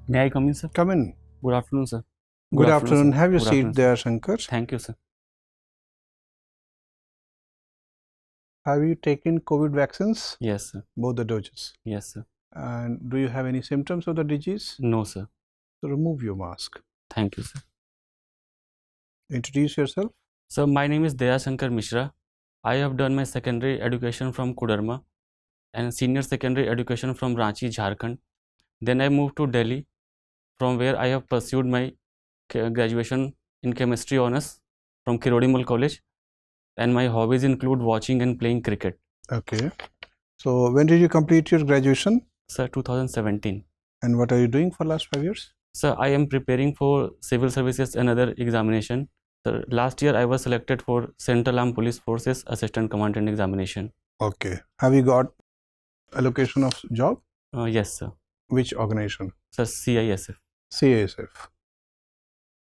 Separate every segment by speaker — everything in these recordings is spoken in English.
Speaker 1: May I come in, sir?
Speaker 2: Come in.
Speaker 1: Good afternoon, sir.
Speaker 2: Good afternoon.
Speaker 1: sir.
Speaker 2: Have your
Speaker 1: Good
Speaker 2: seat
Speaker 1: afternoon,
Speaker 2: there, Shankar.
Speaker 1: Thank you, sir.
Speaker 2: Have you taken COVID vaccines?
Speaker 1: Yes, sir.
Speaker 2: Both the doses.
Speaker 1: Yes, sir.
Speaker 2: And do you have any symptoms of the disease?
Speaker 1: No, sir.
Speaker 2: So remove your mask.
Speaker 1: Thank you, sir.
Speaker 2: Introduce yourself.
Speaker 1: Sir, my name is Daya Shankar Mishra. I have done my secondary education from Koderma and senior secondary education from Ranchi, Jharkhand. Then I moved to Delhi, from where I have pursued my graduation in chemistry honors from 𝐃𝐫𝐢𝐬𝐡𝐭𝐢 College. And my hobbies include watching and playing cricket.
Speaker 2: Okay. So when did you complete your graduation?
Speaker 1: Sir, 2017.
Speaker 2: And what are you doing for last 5 years?
Speaker 1: Sir, I am preparing for civil services and other examination. Sir, last year I was selected for Central Armed Police Forces Assistant Commandant examination.
Speaker 2: Okay. Have you got allocation of job?
Speaker 1: Yes, sir.
Speaker 2: Which organization?
Speaker 1: Sir, CISF.
Speaker 2: CASF.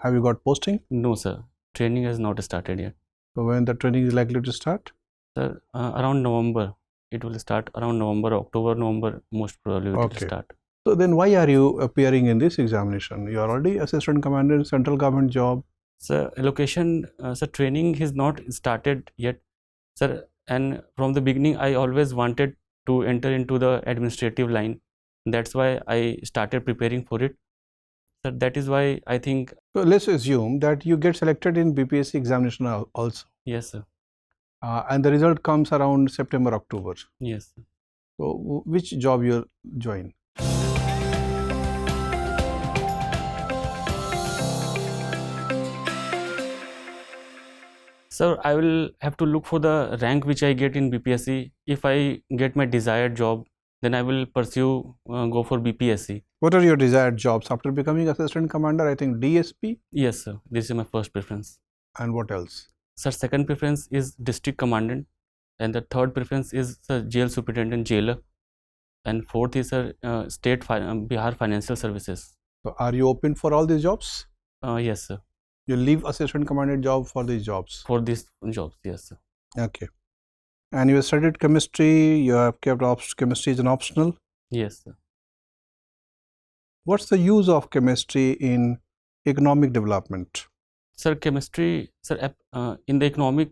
Speaker 2: Have you got posting?
Speaker 1: No, sir. Training has not started yet.
Speaker 2: So when the training is likely to start?
Speaker 1: Sir, around November. It will start around November, October, November, most probably it will start.
Speaker 2: So then why are you appearing in this examination? You are already assistant commander in central government job.
Speaker 1: Sir, allocation, sir, training is not started yet. Sir, and from the beginning, I always wanted to enter into the administrative line. That's why I started preparing for it. Sir, that is why I think.
Speaker 2: So let's assume that you get selected in BPSC examination also.
Speaker 1: Yes, sir.
Speaker 2: And the result comes around September, October.
Speaker 1: Yes, sir.
Speaker 2: So which job you'll join?
Speaker 1: Sir, I will have to look for the rank which I get in BPSC. If I get my desired job, then I will pursue, go for BPSC.
Speaker 2: What are your desired jobs after becoming assistant commander? I think DSP.
Speaker 1: Yes, sir. This is my first preference.
Speaker 2: And what else?
Speaker 1: Sir, second preference is district commandant, and the third preference is sir, jail superintendent, jailer, and fourth is sir, state Bihar financial services.
Speaker 2: So are you open for all these jobs?
Speaker 1: Yes, sir.
Speaker 2: You leave assistant commandant job for these jobs?
Speaker 1: For these jobs, yes, sir.
Speaker 2: Okay. And you have studied chemistry, you have kept chemistry as an optional?
Speaker 1: Yes, sir.
Speaker 2: What's the use of chemistry in economic development?
Speaker 1: Sir, chemistry, sir, in the economic,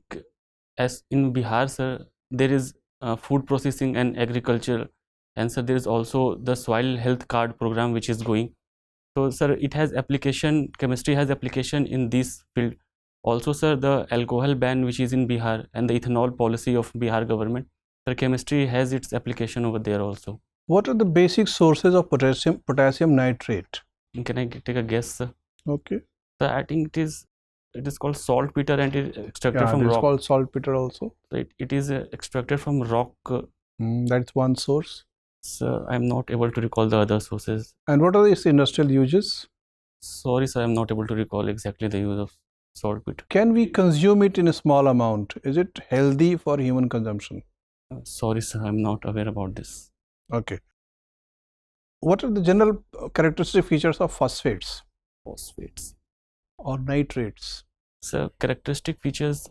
Speaker 1: as in Bihar, sir, there is food processing and agriculture, and sir, there is also the soil health card program which is going. So, sir, it has application, chemistry has application in this field. Also, sir, the alcohol ban which is in Bihar and the ethanol policy of Bihar government, sir, chemistry has its application over there also.
Speaker 2: What are the basic sources of potassium nitrate?
Speaker 1: Can I take a guess, sir?
Speaker 2: Okay.
Speaker 1: So, I think it is called saltpeter and it is extracted from rock.
Speaker 2: It's called saltpeter also.
Speaker 1: So it is extracted from rock.
Speaker 2: That's one source.
Speaker 1: Sir, I am not able to recall the other sources.
Speaker 2: And what are its industrial uses?
Speaker 1: Sorry, sir, I am not able to recall exactly the use of saltpeter.
Speaker 2: Can we consume it in a small amount? Is it healthy for human consumption?
Speaker 1: Sorry, sir, I am not aware about this.
Speaker 2: Okay. What are the general characteristic features of phosphates?
Speaker 1: Phosphates.
Speaker 2: Or nitrates?
Speaker 1: So characteristic features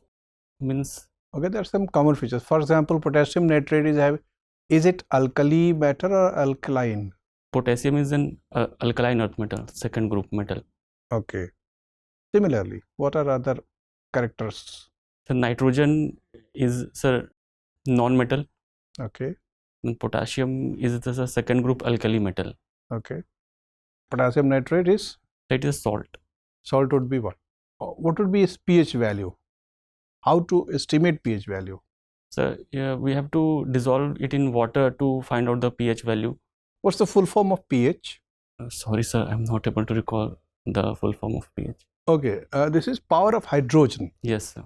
Speaker 1: means.
Speaker 2: Okay, there are some common features. For example, potassium nitrate is it alkali matter or alkaline?
Speaker 1: Potassium is an alkaline earth metal, second group metal.
Speaker 2: Okay. Similarly, what are other characters?
Speaker 1: So nitrogen is, sir, non-metal.
Speaker 2: Okay.
Speaker 1: And potassium is the second group alkali metal.
Speaker 2: Okay. Potassium nitrate is?
Speaker 1: That is salt.
Speaker 2: Salt would be what? What would be its pH value? How to estimate pH value?
Speaker 1: So we have to dissolve it in water to find out the pH value.
Speaker 2: What's the full form of pH?
Speaker 1: Sorry, sir, I'm not able to recall the full form of pH.
Speaker 2: Okay, this is power of hydrogen.
Speaker 1: Yes, sir.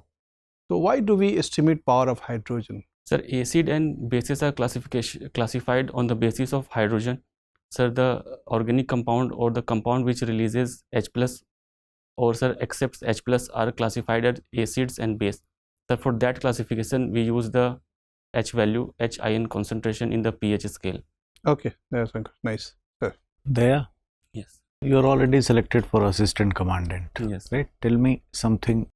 Speaker 2: So why do we estimate power of hydrogen?
Speaker 1: Sir, acid and bases are classified on the basis of hydrogen. Sir, the organic compound or the compound which releases H plus or sir accepts H plus are classified as acids and base. So for that classification, we use the H value, H ion concentration in the pH scale.
Speaker 2: Okay, that's nice. Sir.
Speaker 3: Daya?
Speaker 1: Yes.
Speaker 3: You are already selected for assistant commandant.
Speaker 1: Yes.
Speaker 3: Right? Tell me something,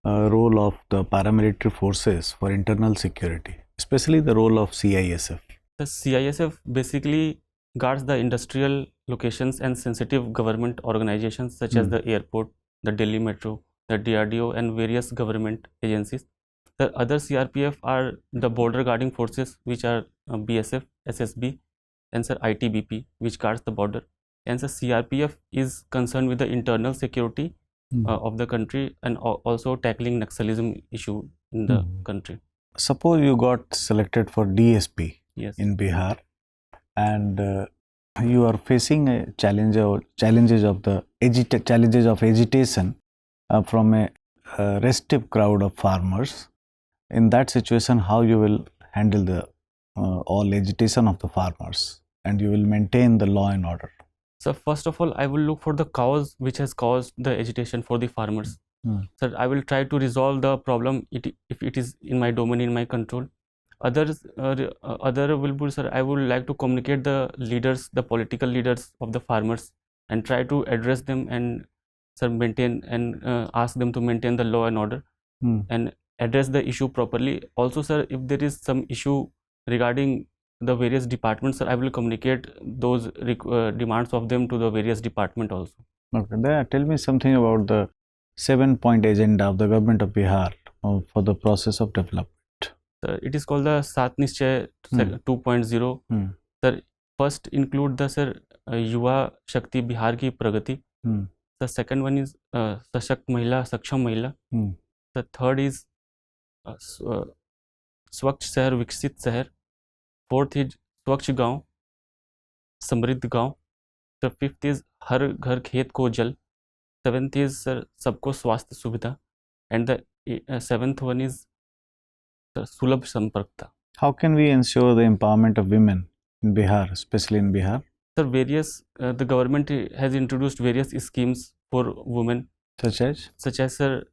Speaker 3: role of the paramilitary forces for internal security, especially the role of CISF.
Speaker 1: The CISF basically guards the industrial locations and sensitive government organizations such as the airport, the Delhi Metro, the DRDO, and various government agencies. The other CRPF are the border guarding forces, which are BSF, SSB, and sir ITBP, which guards the border. And the CRPF is concerned with the internal security of the country and also tackling Naxalism issue in the country.
Speaker 3: Suppose you got selected for DSP
Speaker 1: Yes.
Speaker 3: in Bihar, and you are facing a challenges of agitation from a restive crowd of farmers. In that situation, how you will handle the all agitation of the farmers, and you will maintain the law and order?
Speaker 1: So first of all, I will look for the cause which has caused the agitation for the farmers. Sir, I will try to resolve the problem if it is in my domain, in my control. Other will be, sir, I would like to communicate the leaders, the political leaders of the farmers, and try to address them and sir maintain and ask them to maintain the law and order and address the issue properly. Also, sir, if there is some issue regarding the various departments, sir, I will communicate those demands of them to the various department also.
Speaker 3: Okay, then tell me something about the 7-point agenda of the government of Bihar for the process of development.
Speaker 1: It is called the Sat Nishchay 2.0. Sir, first include the sir Yuva Shakti Bihar ki Pragati. The second one is Sashakt Mahila, Saksham Mahila. The third is Swachh Shahar Viksit Shahar. Fourth is Swachh Gaon, Samriddh Gaon. The fifth is Har Ghar Khet Ko Jal. Seventh is sir Sabko Swasthya Subhidha. And the seventh one is Sulabh Samparkta.
Speaker 3: How can we ensure the empowerment of women in Bihar, especially in Bihar?
Speaker 1: Sir, the government has introduced various schemes for women.
Speaker 3: Such as?
Speaker 1: Sir,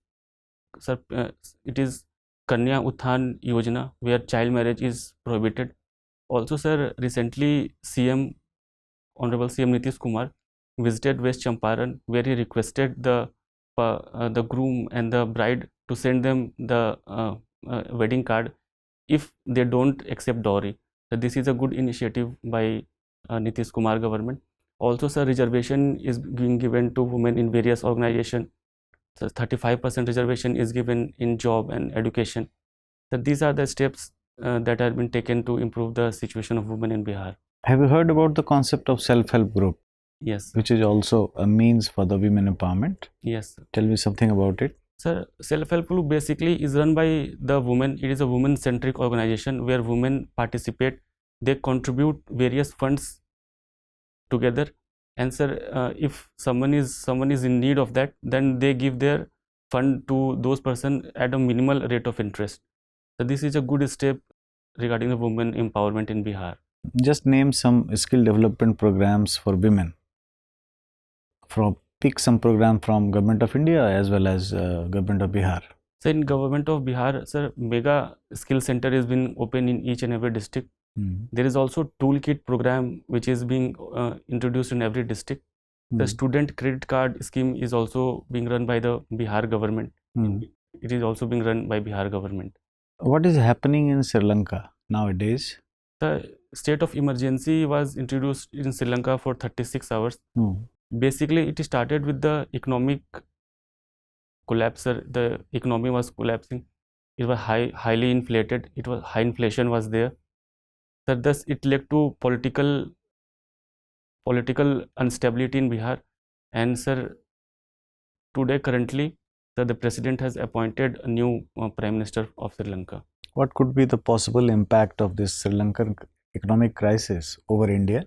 Speaker 1: it is Kanya Uthan Yojana, where child marriage is prohibited. Also, sir, recently Honorable CM Nitish Kumar visited West Champaran, where he requested the groom and the bride to send them the wedding card if they don't accept dowry. So this is a good initiative by Nitish Kumar government. Also, sir, reservation is being given to women in various organizations. So 35% reservation is given in job and education. So these are the steps that have been taken to improve the situation of women in Bihar.
Speaker 3: Have you heard about the concept of self-help group?
Speaker 1: Yes.
Speaker 3: Which is also a means for the women empowerment?
Speaker 1: Yes.
Speaker 3: Tell me something about it.
Speaker 1: Sir, self-help group basically is run by the women. It is a women-centric organization where women participate. They contribute various funds together, and sir, if someone is in need of that, then they give their fund to those person at a minimal rate of interest. So this is a good step regarding the women empowerment in Bihar.
Speaker 3: Just name some skill development programs for women. Pick some program from Government of India as well as Government of Bihar.
Speaker 1: So in Government of Bihar, sir, mega skill center is being opened in each and every district. There is also toolkit program which is being introduced in every district. The student credit card scheme is also being run by the Bihar government. It is also being run by Bihar government.
Speaker 3: What is happening in Sri Lanka nowadays?
Speaker 1: The state of emergency was introduced in Sri Lanka for 36 hours. Basically, it started with the economic collapse. The economy was collapsing. It was highly inflated. High inflation was there. So thus, it led to political instability in Bihar. And sir, today currently, sir, the president has appointed a new Prime Minister of Sri Lanka.
Speaker 3: What could be the possible impact of this Sri Lankan economic crisis over India?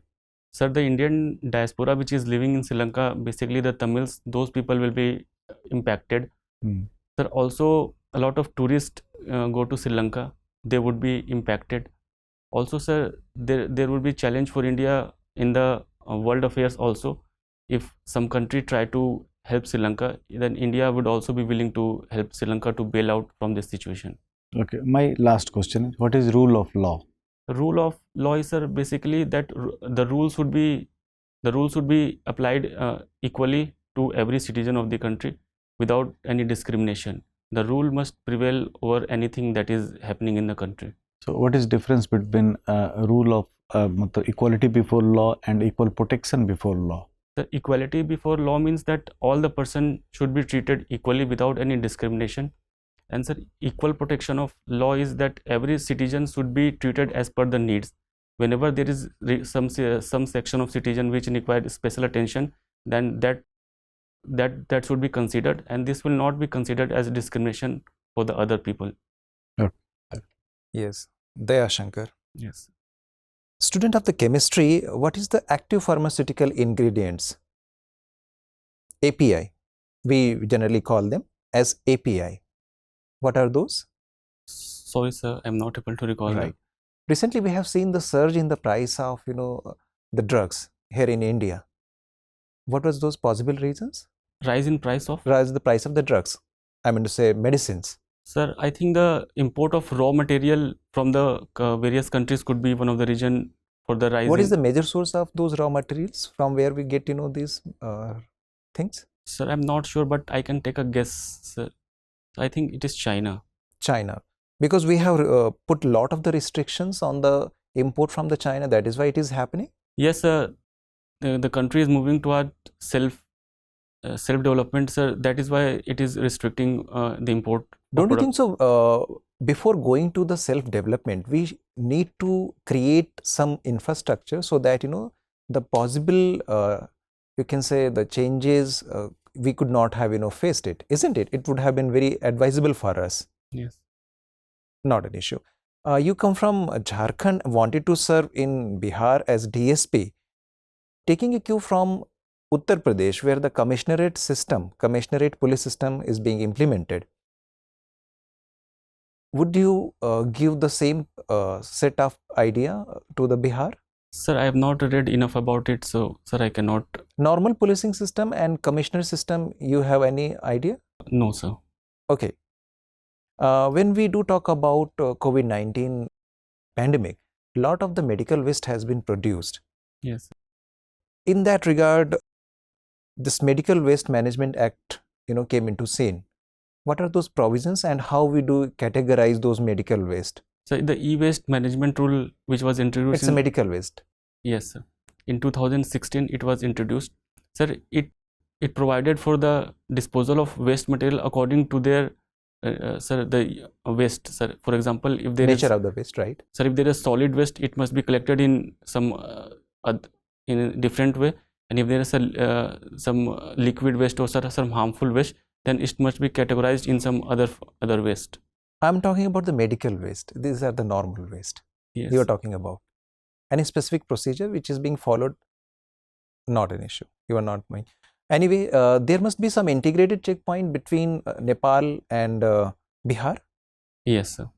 Speaker 1: Sir, the Indian diaspora which is living in Sri Lanka, basically the Tamils, those people will be impacted. Sir, also a lot of tourists go to Sri Lanka, they would be impacted. Also, sir, there would be challenge for India in the world affairs also. If some country try to help Sri Lanka, then India would also be willing to help Sri Lanka to bail out from this situation.
Speaker 3: Okay, my last question is, what is rule of law?
Speaker 1: Rule of law is, sir, basically that the rules would be applied equally to every citizen of the country without any discrimination. The rule must prevail over anything that is happening in the country.
Speaker 3: So what is difference between rule of equality before law and equal protection before law?
Speaker 1: The equality before law means that all the person should be treated equally without any discrimination. And sir, equal protection of law is that every citizen should be treated as per the needs. Whenever there is some section of citizen which require special attention, then that should be considered, and this will not be considered as discrimination for the other people.
Speaker 4: Yes. Daya Shankar.
Speaker 1: Yes.
Speaker 4: Student of the chemistry, what is the active pharmaceutical ingredients? API. We generally call them as API. What are those?
Speaker 1: Sorry sir, I'm not able to recall that.
Speaker 4: Recently, we have seen the surge in the price of the drugs here in India. What was those possible reasons?
Speaker 1: Rise in price of?
Speaker 4: Rise in the price of the drugs. I mean to say medicines.
Speaker 1: Sir, I think the import of raw material from the various countries could be one of the reason for the rise.
Speaker 4: What is the major source of those raw materials from where we get these things?
Speaker 1: Sir, I'm not sure, but I can take a guess, sir. I think it is China.
Speaker 4: China. Because we have put a lot of the restrictions on the import from the China. That is why it is happening?
Speaker 1: Yes, sir. The country is moving toward self-development, sir. That is why it is restricting the import.
Speaker 4: Don't you think so? Before going to the self-development, we need to create some infrastructure so that the possible you can say the changes we could not have faced it, isn't it? It would have been very advisable for us.
Speaker 1: Yes.
Speaker 4: Not an issue. You come from Jharkhand, wanted to serve in Bihar as DSP. Taking a cue from Uttar Pradesh, where the commissionerate police system is being implemented, would you give the same set of idea to the Bihar?
Speaker 1: Sir, I have not read enough about it, so sir, I cannot.
Speaker 4: Normal policing system and commissioner system, you have any idea?
Speaker 1: No, sir.
Speaker 4: Okay. When we do talk about COVID-19 pandemic, a lot of the medical waste has been produced.
Speaker 1: Yes.
Speaker 4: In that regard, this Medical Waste Management Act, came into scene. What are those provisions and how we do categorize those medical waste?
Speaker 1: So the e-waste management rule which was introduced.
Speaker 4: It's a medical waste.
Speaker 1: Yes, sir. In 2016 it was introduced. Sir, it provided for the disposal of waste material according to their the waste, sir. For example, if there
Speaker 4: nature
Speaker 1: is,
Speaker 4: of the waste, right?
Speaker 1: Sir, if there is solid waste, it must be collected in some in a different way, and if there is some liquid waste or some harmful waste, then it must be categorized in some other waste.
Speaker 4: I'm talking about the medical waste. These are the normal waste.
Speaker 1: Yes.
Speaker 4: You are talking about any specific procedure which is being followed? Not an issue. You are not mind. Anyway, there must be some integrated checkpoint between Nepal and Bihar.
Speaker 1: Yes, sir.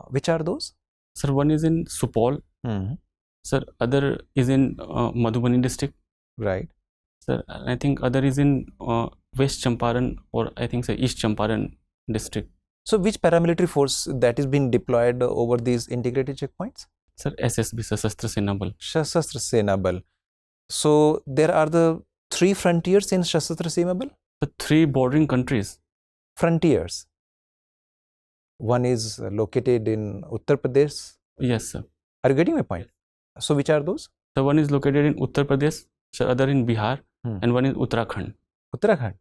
Speaker 4: Which are those?
Speaker 1: Sir, one is in Supol. Sir, other is in Madhubani district.
Speaker 4: Right.
Speaker 1: Sir, I think other is in West Champaran, or I think East Champaran district.
Speaker 4: So, which paramilitary force that is being deployed over these integrated checkpoints?
Speaker 1: Sir, SSB, Sashastra Sena Bal.
Speaker 4: Sashastra Sena Bal. So, there are the 3 frontiers in Sashastra Sena Bal?
Speaker 1: The 3 bordering countries.
Speaker 4: Frontiers. One is located in Uttar Pradesh.
Speaker 1: Yes, sir.
Speaker 4: Are you getting my point? So, which are those?
Speaker 1: The one is located in Uttar Pradesh, the other in Bihar, and one in Uttarakhand.
Speaker 4: Uttarakhand.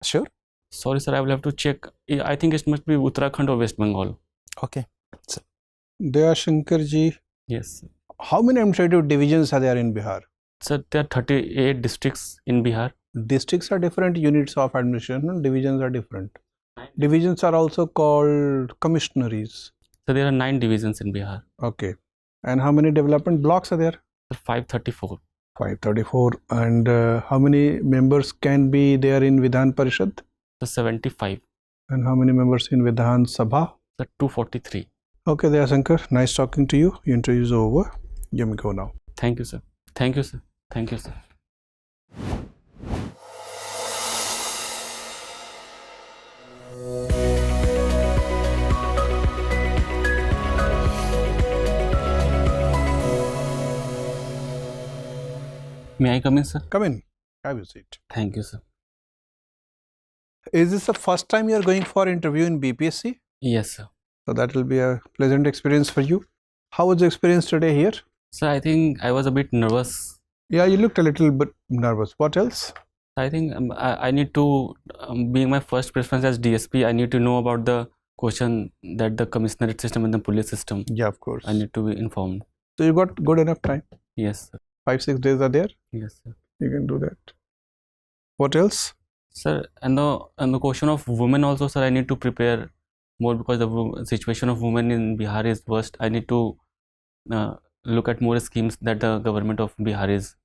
Speaker 4: Sure?
Speaker 1: Sorry, sir, I will have to check. I think it must be Uttarakhand or West Bengal.
Speaker 4: Okay.
Speaker 2: Daya Shankar ji.
Speaker 1: Yes.
Speaker 2: How many administrative divisions are there in Bihar?
Speaker 1: Sir, there are 38 districts in Bihar.
Speaker 2: Districts are different units of administration, divisions are different. Divisions are also called commissionaries.
Speaker 1: So there are 9 divisions in Bihar.
Speaker 2: Okay. And how many development blocks are there?
Speaker 1: 534.
Speaker 2: 534. And how many members can be there in Vidhan Parishad?
Speaker 1: 75.
Speaker 2: And how many members in Vidhan Sabha?
Speaker 1: 243.
Speaker 2: Okay, Daya Shankar, nice talking to you. Your interview is over. You may go now.
Speaker 1: Thank you, sir. Thank you, sir. Thank you, sir. May I come in, sir?
Speaker 2: Come in. Have a seat.
Speaker 1: Thank you, sir.
Speaker 2: Is this the first time you are going for interview in BPSC?
Speaker 1: Yes, sir.
Speaker 2: So that will be a pleasant experience for you. How was the experience today here?
Speaker 1: Sir, I think I was a bit nervous.
Speaker 2: Yeah, you looked a little bit nervous. What else?
Speaker 1: I think I need to, being my first preference as DSP, I need to know about the question that the commissionerate system and the police system.
Speaker 2: Yeah, of course.
Speaker 1: I need to be informed.
Speaker 2: So you got good enough time.
Speaker 1: Yes, sir.
Speaker 2: 5-6 days are there.
Speaker 1: Yes, sir.
Speaker 2: You can do that. What else?
Speaker 1: Sir, and the question of women also, sir, I need to prepare more because the situation of women in Bihar is worst. I need to look at more schemes that the government of Bihar is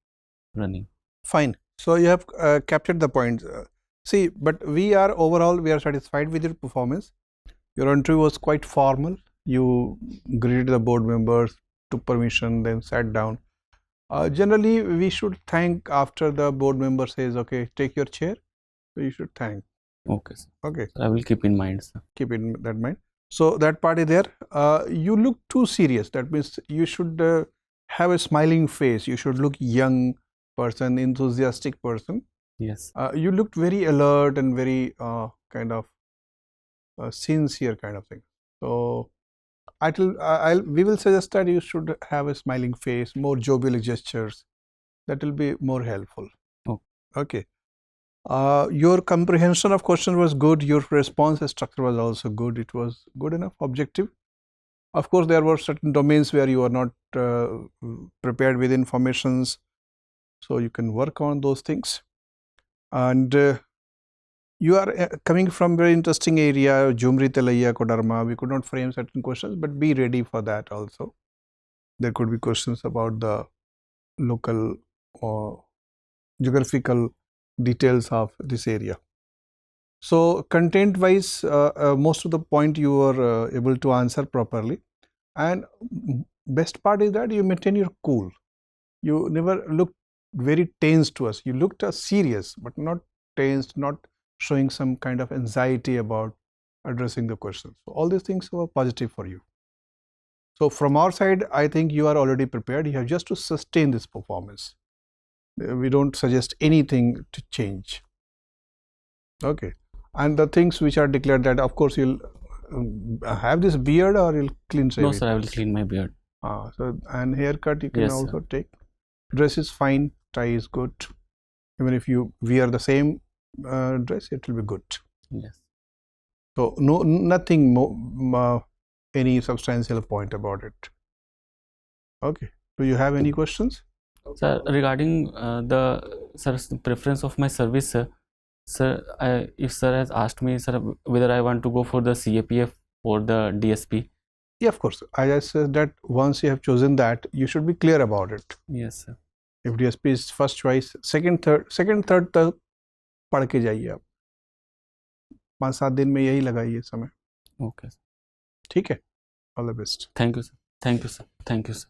Speaker 1: running.
Speaker 2: Fine. So you have captured the point. See, but we are overall, we are satisfied with your performance. Your interview was quite formal. You greeted the board members, took permission, then sat down. Generally, we should thank after the board member says, okay, take your chair. So you should thank.
Speaker 1: Okay, sir.
Speaker 2: Okay.
Speaker 1: I will keep in mind, sir.
Speaker 2: Keep in that mind. So that part is there. You look too serious. That means you should have a smiling face. You should look young person, enthusiastic person.
Speaker 1: Yes.
Speaker 2: You looked very alert and very kind of sincere kind of thing. So we will suggest that you should have a smiling face, more jovial gestures. That will be more helpful.
Speaker 1: Oh.
Speaker 2: Okay. Your comprehension of question was good. Your response structure was also good. It was good enough, objective. Of course, there were certain domains where you are not prepared with informations. So you can work on those things. And you are coming from very interesting area, Jumri Telaiya Kodarma. We could not frame certain questions, but be ready for that also. There could be questions about the local or geographical details of this area. So content wise, most of the point you were able to answer properly. And best part is that you maintain your cool. You never looked very tense to us. You looked serious, but not tensed, not showing some kind of anxiety about addressing the questions. So all these things were positive for you. So from our side, I think you are already prepared. You have just to sustain this performance. We don't suggest anything to change. Okay. And the things which are declared, that of course you'll have this beard or you'll clean shave
Speaker 1: No,
Speaker 2: it?
Speaker 1: sir, I will clean my beard.
Speaker 2: So and haircut you can
Speaker 1: Yes,
Speaker 2: also
Speaker 1: sir.
Speaker 2: take. Dress is fine, tie is good. Even if you wear the same dress, it will be good.
Speaker 1: Yes.
Speaker 2: So nothing more, any substantial point about it. Okay. Do you have any questions?
Speaker 1: Sir, regarding the preference of my service, sir, if sir has asked me, sir, whether I want to go for the CAPF or the DSP.
Speaker 2: Yeah, of course. I said that once you have chosen that, you should be clear about it.
Speaker 1: Yes, sir.
Speaker 2: If DSP is first choice, second, third तक पढ़ के जाइए आप. 5-7 दिन में यही लगाइए समय.
Speaker 1: Okay.
Speaker 2: ठीक है. All the best.
Speaker 1: Thank you, sir. Thank you, sir. Thank you, sir.